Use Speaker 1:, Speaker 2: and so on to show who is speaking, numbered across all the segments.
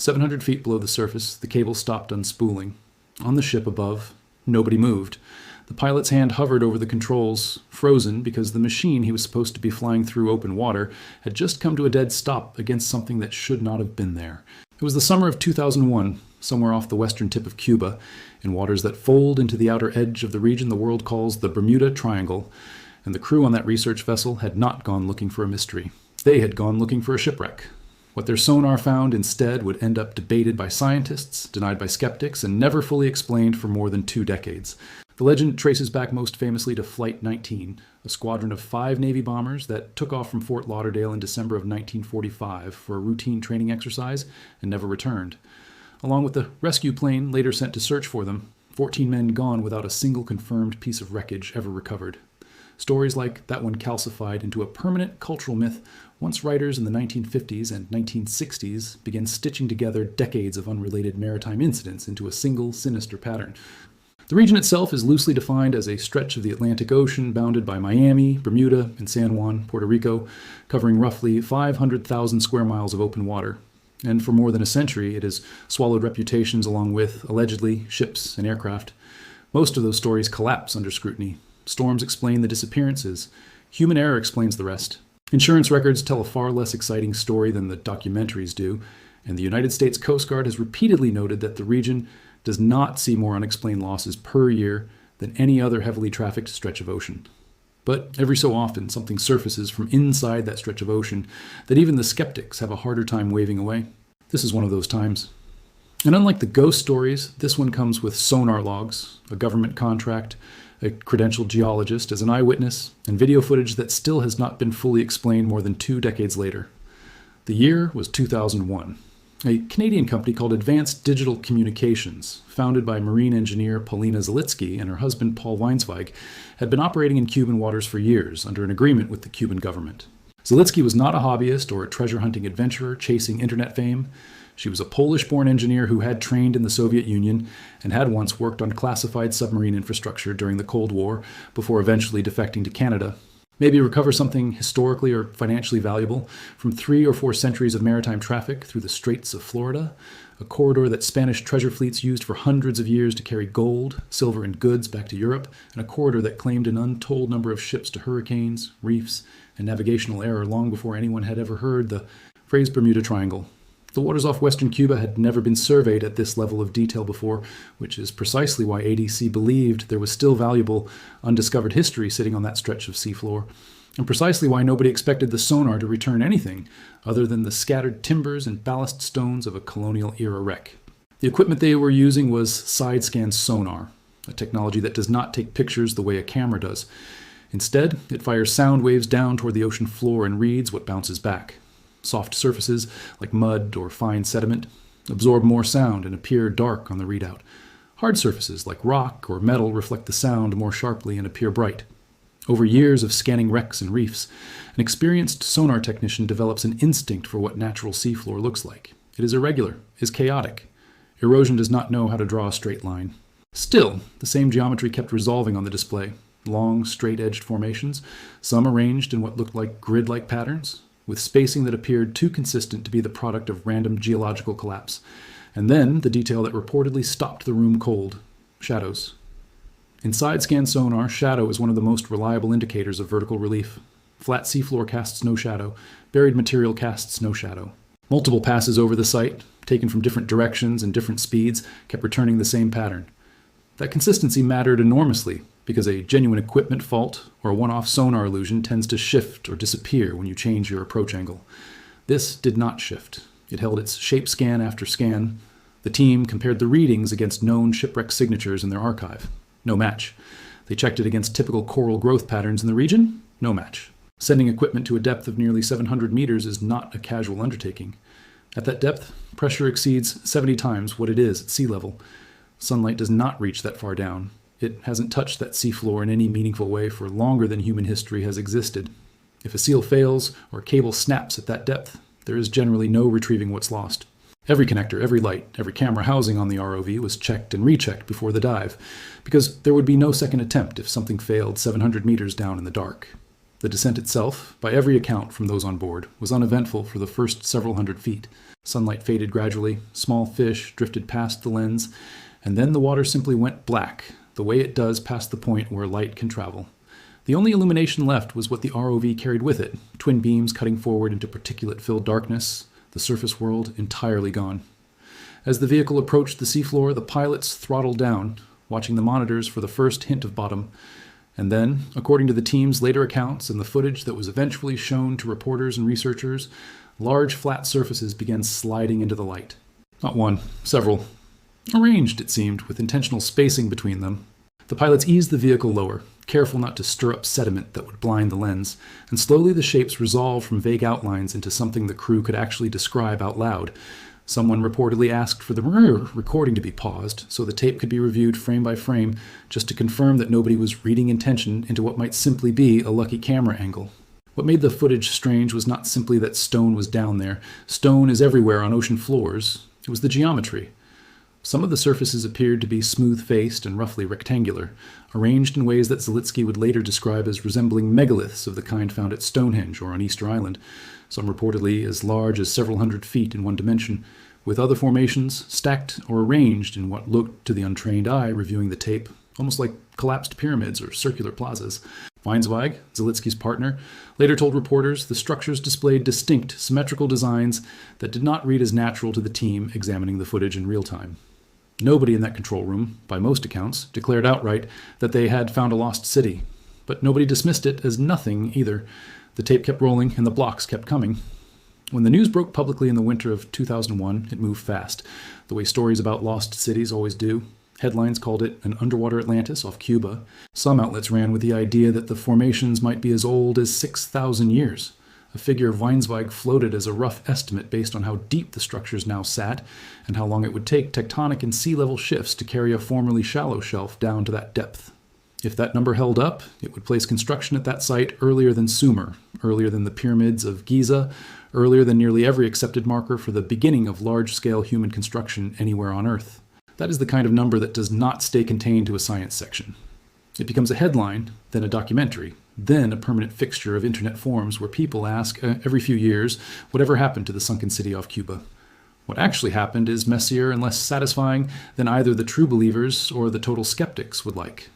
Speaker 1: 700 feet below the surface, the cable stopped unspooling. On the ship above, nobody moved. The pilot's hand hovered over the controls, frozen because the machine he was supposed to be flying through open water had just come to a dead stop against something that should not have been there. It was the summer of 2001, somewhere off the western tip of Cuba, in waters that fold into the outer edge of the region the world calls the Bermuda Triangle, and the crew on that research vessel had not gone looking for a mystery. They had gone looking for a shipwreck. What their sonar found instead would end up debated by scientists, denied by skeptics, and never fully explained for more than 2 decades. The legend traces back most famously to Flight 19, a squadron of 5 Navy bombers that took off from Fort Lauderdale in December of 1945 for a routine training exercise and never returned. Along with the rescue plane later sent to search for them, 14 men gone without a single confirmed piece of wreckage ever recovered. Stories like that one calcified into a permanent cultural myth once writers in the 1950s and 1960s began stitching together decades of unrelated maritime incidents into a single sinister pattern. The region itself is loosely defined as a stretch of the Atlantic Ocean bounded by Miami, Bermuda, and San Juan, Puerto Rico, covering roughly 500,000 square miles of open water. And for more than a century, it has swallowed reputations along with, allegedly, ships and aircraft. Most of those stories collapse under scrutiny. Storms explain the disappearances. Human error explains the rest. Insurance records tell a far less exciting story than the documentaries do, and the United States Coast Guard has repeatedly noted that the region does not see more unexplained losses per year than any other heavily trafficked stretch of ocean. But every so often, something surfaces from inside that stretch of ocean that even the skeptics have a harder time waving away. This is one of those times. And unlike the ghost stories, this one comes with sonar logs, a government contract, a credentialed geologist as an eyewitness, and video footage that still has not been fully explained more than 2 decades later. The year was 2001. A Canadian company called Advanced Digital Communications, founded by marine engineer Paulina Zelitsky and her husband Paul Weinzweig, had been operating in Cuban waters for years under an agreement with the Cuban government. Zelitsky was not a hobbyist or a treasure-hunting adventurer chasing internet fame. She was a Polish-born engineer who had trained in the Soviet Union and had once worked on classified submarine infrastructure during the Cold War before eventually defecting to Canada. Maybe recover something historically or financially valuable from 3 or 4 centuries of maritime traffic through the Straits of Florida, a corridor that Spanish treasure fleets used for hundreds of years to carry gold, silver, and goods back to Europe, and a corridor that claimed an untold number of ships to hurricanes, reefs, and navigational error long before anyone had ever heard the phrase Bermuda Triangle. The waters off western Cuba had never been surveyed at this level of detail before, which is precisely why ADC believed there was still valuable, undiscovered history sitting on that stretch of seafloor, and precisely why nobody expected the sonar to return anything other than the scattered timbers and ballast stones of a colonial-era wreck. The equipment they were using was side-scan sonar, a technology that does not take pictures the way a camera does. Instead, it fires sound waves down toward the ocean floor and reads what bounces back. Soft surfaces, like mud or fine sediment, absorb more sound and appear dark on the readout. Hard surfaces, like rock or metal, reflect the sound more sharply and appear bright. Over years of scanning wrecks and reefs, an experienced sonar technician develops an instinct for what natural seafloor looks like. It is irregular, is chaotic. Erosion does not know how to draw a straight line. Still, the same geometry kept resolving on the display. Long, straight-edged formations, some arranged in what looked like grid-like patterns, with spacing that appeared too consistent to be the product of random geological collapse. And then the detail that reportedly stopped the room cold: shadows. In side-scan sonar, shadow is one of the most reliable indicators of vertical relief. Flat seafloor casts no shadow. Buried material casts no shadow. Multiple passes over the site, taken from different directions and different speeds, kept returning the same pattern. That consistency mattered enormously, because a genuine equipment fault or a one-off sonar illusion tends to shift or disappear when you change your approach angle. This did not shift. It held its shape scan after scan. The team compared the readings against known shipwreck signatures in their archive. No match. They checked it against typical coral growth patterns in the region. No match. Sending equipment to a depth of nearly 700 meters is not a casual undertaking. At that depth, pressure exceeds 70 times what it is at sea level. Sunlight does not reach that far down. It hasn't touched that seafloor in any meaningful way for longer than human history has existed. If a seal fails or a cable snaps at that depth, there is generally no retrieving what's lost. Every connector, every light, every camera housing on the ROV was checked and rechecked before the dive, because there would be no second attempt if something failed 700 meters down in the dark. The descent itself, by every account from those on board, was uneventful for the first several hundred feet. Sunlight faded gradually, small fish drifted past the lens, and then the water simply went black, the way it does past the point where light can travel. The only illumination left was what the ROV carried with it, twin beams cutting forward into particulate-filled darkness, the surface world entirely gone. As the vehicle approached the seafloor, the pilots throttled down, watching the monitors for the first hint of bottom. And then, according to the team's later accounts and the footage that was eventually shown to reporters and researchers, large flat surfaces began sliding into the light. Not one, several. Arranged, it seemed, with intentional spacing between them. The pilots eased the vehicle lower, careful not to stir up sediment that would blind the lens, and slowly the shapes resolved from vague outlines into something the crew could actually describe out loud. Someone reportedly asked for the recording to be paused so the tape could be reviewed frame by frame, just to confirm that nobody was reading intention into what might simply be a lucky camera angle. What made the footage strange was not simply that stone was down there. Stone is everywhere on ocean floors. It was the geometry. Some of the surfaces appeared to be smooth-faced and roughly rectangular, arranged in ways that Zelitsky would later describe as resembling megaliths of the kind found at Stonehenge or on Easter Island, some reportedly as large as several hundred feet in one dimension, with other formations stacked or arranged in what looked, to the untrained eye reviewing the tape, almost like collapsed pyramids or circular plazas. Weinzweig, Zelitsky's partner, later told reporters the structures displayed distinct, symmetrical designs that did not read as natural to the team examining the footage in real time. Nobody in that control room, by most accounts, declared outright that they had found a lost city. But nobody dismissed it as nothing either. The tape kept rolling and the blocks kept coming. When the news broke publicly in the winter of 2001, it moved fast, the way stories about lost cities always do. Headlines called it an underwater Atlantis off Cuba. Some outlets ran with the idea that the formations might be as old as 6,000 years. A figure Weinzweig floated as a rough estimate based on how deep the structures now sat and how long it would take tectonic and sea level shifts to carry a formerly shallow shelf down to that depth. If that number held up, it would place construction at that site earlier than Sumer, earlier than the pyramids of Giza, earlier than nearly every accepted marker for the beginning of large-scale human construction anywhere on Earth. That is the kind of number that does not stay contained to a science section. It becomes a headline, then a documentary, then a permanent fixture of internet forums where people ask every few years whatever happened to the sunken city off Cuba. What actually happened is messier and less satisfying than either the true believers or the total skeptics would like.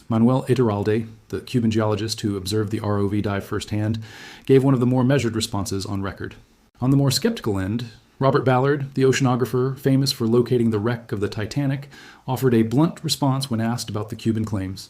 Speaker 1: Manuel Iturralde, the Cuban geologist who observed the ROV dive firsthand, gave one of the more measured responses on record. On the more skeptical end, Robert Ballard, the oceanographer famous for locating the wreck of the Titanic, offered a blunt response when asked about the Cuban claims.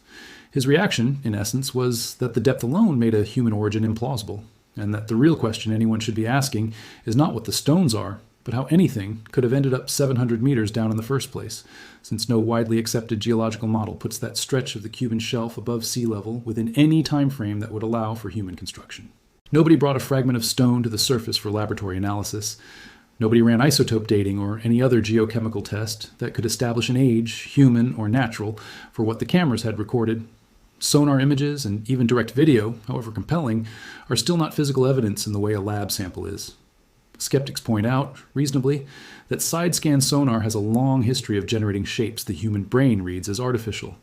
Speaker 1: His reaction, in essence, was that the depth alone made a human origin implausible, and that the real question anyone should be asking is not what the stones are, but how anything could have ended up 700 meters down in the first place, since no widely accepted geological model puts that stretch of the Cuban shelf above sea level within any time frame that would allow for human construction. Nobody brought a fragment of stone to the surface for laboratory analysis. Nobody ran isotope dating or any other geochemical test that could establish an age, human or natural, for what the cameras had recorded. Sonar images and even direct video, however compelling, are still not physical evidence in the way a lab sample is. Skeptics point out, reasonably, that side-scan sonar has a long history of generating shapes the human brain reads as artificial,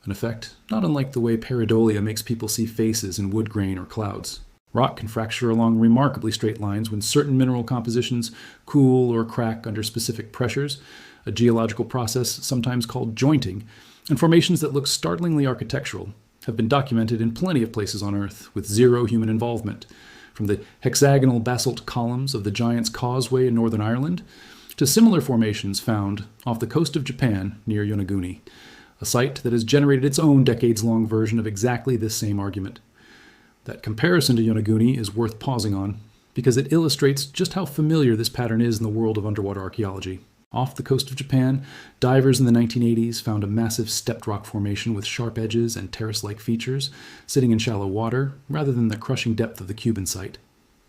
Speaker 1: an effect not unlike the way pareidolia makes people see faces in wood grain or clouds. Rock can fracture along remarkably straight lines when certain mineral compositions cool or crack under specific pressures, a geological process sometimes called jointing, and formations that look startlingly architectural have been documented in plenty of places on Earth with zero human involvement, from the hexagonal basalt columns of the Giant's Causeway in Northern Ireland to similar formations found off the coast of Japan near Yonaguni, a site that has generated its own decades-long version of exactly this same argument. That comparison to Yonaguni is worth pausing on, because it illustrates just how familiar this pattern is in the world of underwater archaeology. Off the coast of Japan, divers in the 1980s found a massive stepped rock formation with sharp edges and terrace-like features, sitting in shallow water, rather than the crushing depth of the Cuban site.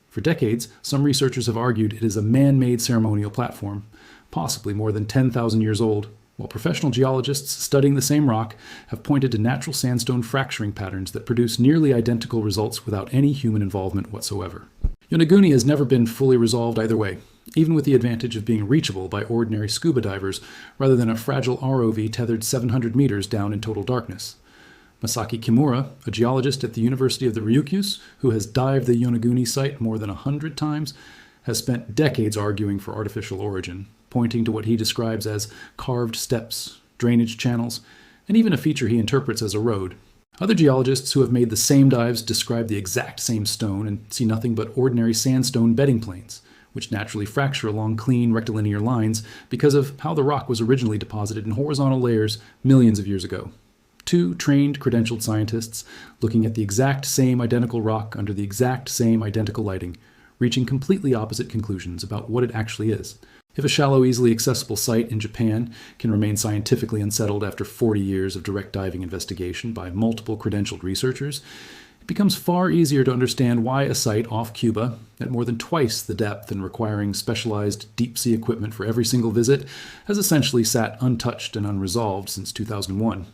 Speaker 1: For decades, some researchers have argued it is a man-made ceremonial platform, possibly more than 10,000 years old, while professional geologists studying the same rock have pointed to natural sandstone fracturing patterns that produce nearly identical results without any human involvement whatsoever. Yonaguni has never been fully resolved either way, even with the advantage of being reachable by ordinary scuba divers rather than a fragile ROV tethered 700 meters down in total darkness. Masaki Kimura, a geologist at the University of the Ryukyus, who has dived the Yonaguni site more than 100 times, has spent decades arguing for artificial origin, pointing to what he describes as carved steps, drainage channels, and even a feature he interprets as a road. Other geologists who have made the same dives describe the exact same stone and see nothing but ordinary sandstone bedding planes, which naturally fracture along clean rectilinear lines because of how the rock was originally deposited in horizontal layers millions of years ago. Two trained, credentialed scientists looking at the exact same identical rock under the exact same identical lighting, reaching completely opposite conclusions about what it actually is. If a shallow, easily accessible site in Japan can remain scientifically unsettled after 40 years of direct diving investigation by multiple credentialed researchers, it becomes far easier to understand why a site off Cuba, at more than twice the depth and requiring specialized deep-sea equipment for every single visit, has essentially sat untouched and unresolved since 2001.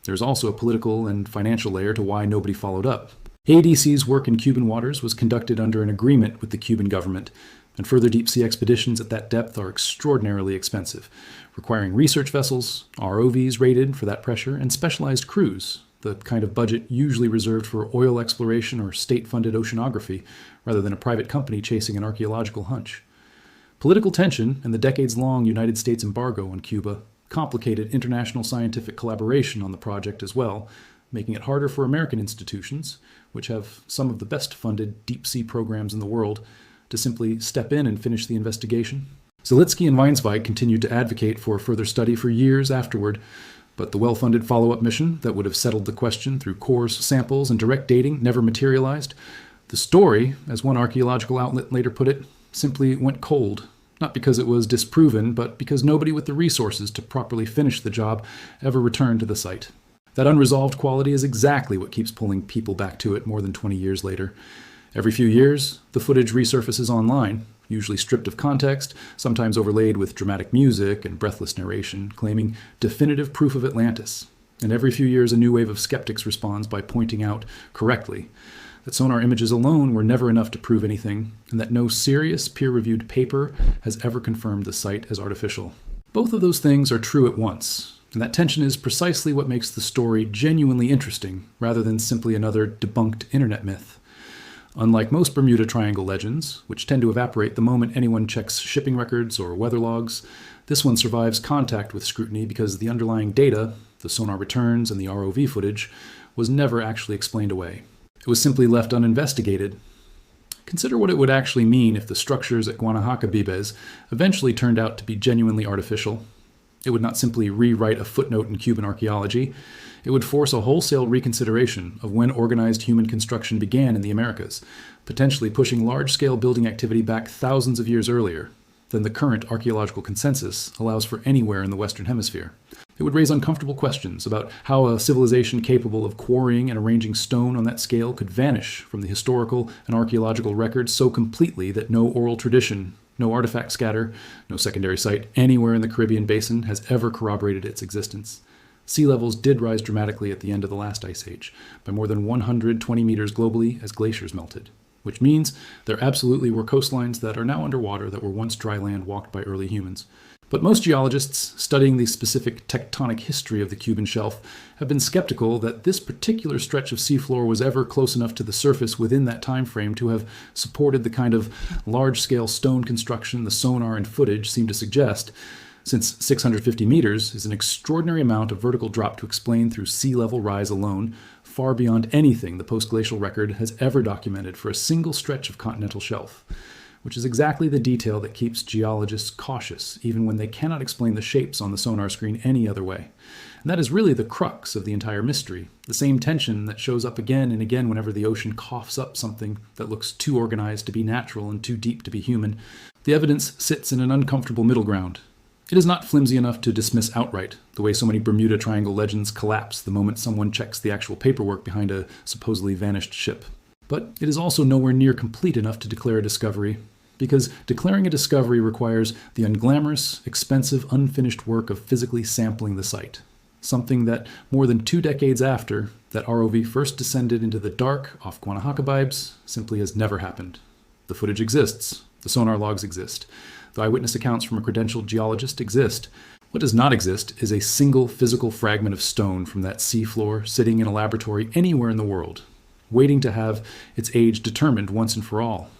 Speaker 1: There's also a political and financial layer to why nobody followed up. ADC's work in Cuban waters was conducted under an agreement with the Cuban government, and further deep-sea expeditions at that depth are extraordinarily expensive, requiring research vessels, ROVs rated for that pressure, and specialized crews, the kind of budget usually reserved for oil exploration or state-funded oceanography, rather than a private company chasing an archaeological hunch. Political tension and the decades-long United States embargo on Cuba complicated international scientific collaboration on the project as well, making it harder for American institutions, which have some of the best-funded deep-sea programs in the world, to simply step in and finish the investigation. Zelitsky and Weinzweig continued to advocate for further study for years afterward, but the well-funded follow-up mission that would have settled the question through cores, samples, and direct dating never materialized. The story, as one archaeological outlet later put it, simply went cold, not because it was disproven, but because nobody with the resources to properly finish the job ever returned to the site. That unresolved quality is exactly what keeps pulling people back to it more than 20 years later. Every few years, the footage resurfaces online, usually stripped of context, sometimes overlaid with dramatic music and breathless narration, claiming definitive proof of Atlantis. And every few years, a new wave of skeptics responds by pointing out, correctly, that sonar images alone were never enough to prove anything, and that no serious, peer-reviewed paper has ever confirmed the site as artificial. Both of those things are true at once, and that tension is precisely what makes the story genuinely interesting, rather than simply another debunked internet myth. Unlike most Bermuda Triangle legends, which tend to evaporate the moment anyone checks shipping records or weather logs, this one survives contact with scrutiny because the underlying data, the sonar returns and the ROV footage, was never actually explained away. It was simply left uninvestigated. Consider what it would actually mean if the structures at Guanahacabibes eventually turned out to be genuinely artificial. It would not simply rewrite a footnote in Cuban archaeology. It would force a wholesale reconsideration of when organized human construction began in the Americas, potentially pushing large-scale building activity back thousands of years earlier than the current archaeological consensus allows for anywhere in the Western Hemisphere. It would raise uncomfortable questions about how a civilization capable of quarrying and arranging stone on that scale could vanish from the historical and archaeological record so completely that no oral tradition, no artifact scatter, no secondary site anywhere in the Caribbean basin has ever corroborated its existence. Sea levels did rise dramatically at the end of the last ice age, by more than 120 meters globally as glaciers melted, which means there absolutely were coastlines that are now underwater that were once dry land walked by early humans. But most geologists studying the specific tectonic history of the Cuban shelf have been skeptical that this particular stretch of seafloor was ever close enough to the surface within that time frame to have supported the kind of large-scale stone construction the sonar and footage seem to suggest, since 650 meters is an extraordinary amount of vertical drop to explain through sea level rise alone, far beyond anything the post-glacial record has ever documented for a single stretch of continental shelf, which is exactly the detail that keeps geologists cautious, even when they cannot explain the shapes on the sonar screen any other way. And that is really the crux of the entire mystery, the same tension that shows up again and again whenever the ocean coughs up something that looks too organized to be natural and too deep to be human. The evidence sits in an uncomfortable middle ground. It is not flimsy enough to dismiss outright, the way so many Bermuda Triangle legends collapse the moment someone checks the actual paperwork behind a supposedly vanished ship. But it is also nowhere near complete enough to declare a discovery, because declaring a discovery requires the unglamorous, expensive, unfinished work of physically sampling the site, something that more than 2 decades after that ROV first descended into the dark off Guanahacabibes simply has never happened. The footage exists, the sonar logs exist, the eyewitness accounts from a credentialed geologist exist. What does not exist is a single physical fragment of stone from that seafloor sitting in a laboratory anywhere in the world, waiting to have its age determined once and for all.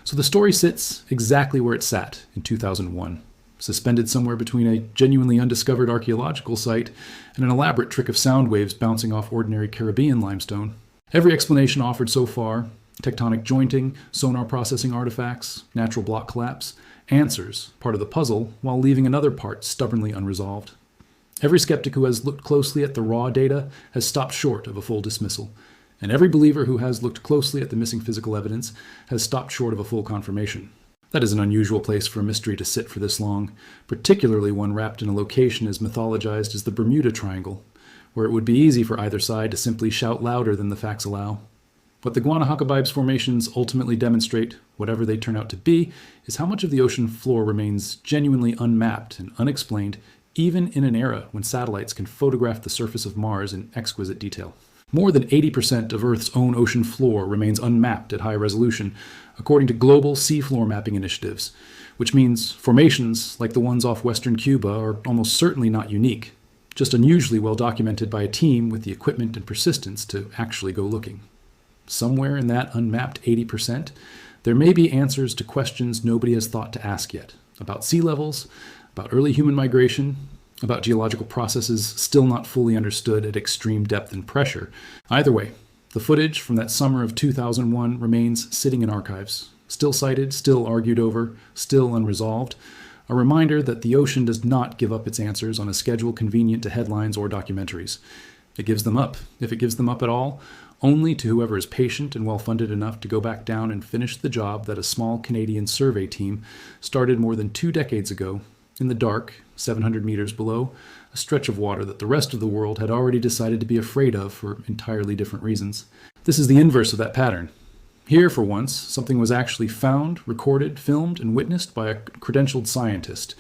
Speaker 1: So the story sits exactly where it sat in 2001, suspended somewhere between a genuinely undiscovered archaeological site and an elaborate trick of sound waves bouncing off ordinary Caribbean limestone. Every explanation offered so far, tectonic jointing, sonar processing artifacts, natural block collapse, answers part of the puzzle while leaving another part stubbornly unresolved. Every skeptic who has looked closely at the raw data has stopped short of a full dismissal, and every believer who has looked closely at the missing physical evidence has stopped short of a full confirmation. That is an unusual place for a mystery to sit for this long, particularly one wrapped in a location as mythologized as the Bermuda Triangle, where it would be easy for either side to simply shout louder than the facts allow. What the Guanahacabibes formations ultimately demonstrate, whatever they turn out to be, is how much of the ocean floor remains genuinely unmapped and unexplained, even in an era when satellites can photograph the surface of Mars in exquisite detail. More than 80% of Earth's own ocean floor remains unmapped at high resolution, according to global seafloor mapping initiatives, which means formations like the ones off western Cuba are almost certainly not unique, just unusually well documented by a team with the equipment and persistence to actually go looking. Somewhere in that unmapped 80%, there may be answers to questions nobody has thought to ask yet, about sea levels, about early human migration, about geological processes still not fully understood at extreme depth and pressure. Either way, the footage from that summer of 2001 remains sitting in archives, still cited, still argued over, still unresolved, a reminder that the ocean does not give up its answers on a schedule convenient to headlines or documentaries. It gives them up, if it gives them up at all, only to whoever is patient and well-funded enough to go back down and finish the job that a small Canadian survey team started more than 2 decades ago, in the dark, 700 meters below, a stretch of water that the rest of the world had already decided to be afraid of for entirely different reasons. This is the inverse of that pattern. Here, for once, something was actually found, recorded, filmed, and witnessed by a credentialed scientist,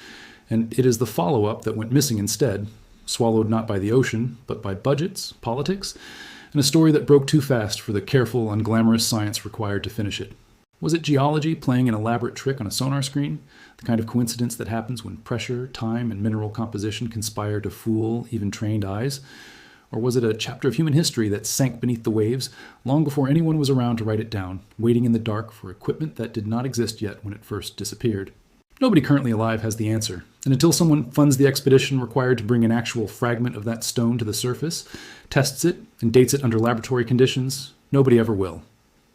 Speaker 1: and it is the follow-up that went missing instead, swallowed not by the ocean, but by budgets, politics, and a story that broke too fast for the careful, unglamorous science required to finish it. Was it geology playing an elaborate trick on a sonar screen? The kind of coincidence that happens when pressure, time, and mineral composition conspire to fool even trained eyes? Or was it a chapter of human history that sank beneath the waves long before anyone was around to write it down, waiting in the dark for equipment that did not exist yet when it first disappeared? Nobody currently alive has the answer, and until someone funds the expedition required to bring an actual fragment of that stone to the surface, tests it, and dates it under laboratory conditions, nobody ever will.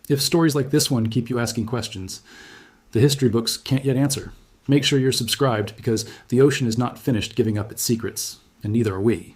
Speaker 1: If stories like this one keep you asking questions, the history books can't yet answer. Make sure you're subscribed, because the ocean is not finished giving up its secrets, and neither are we.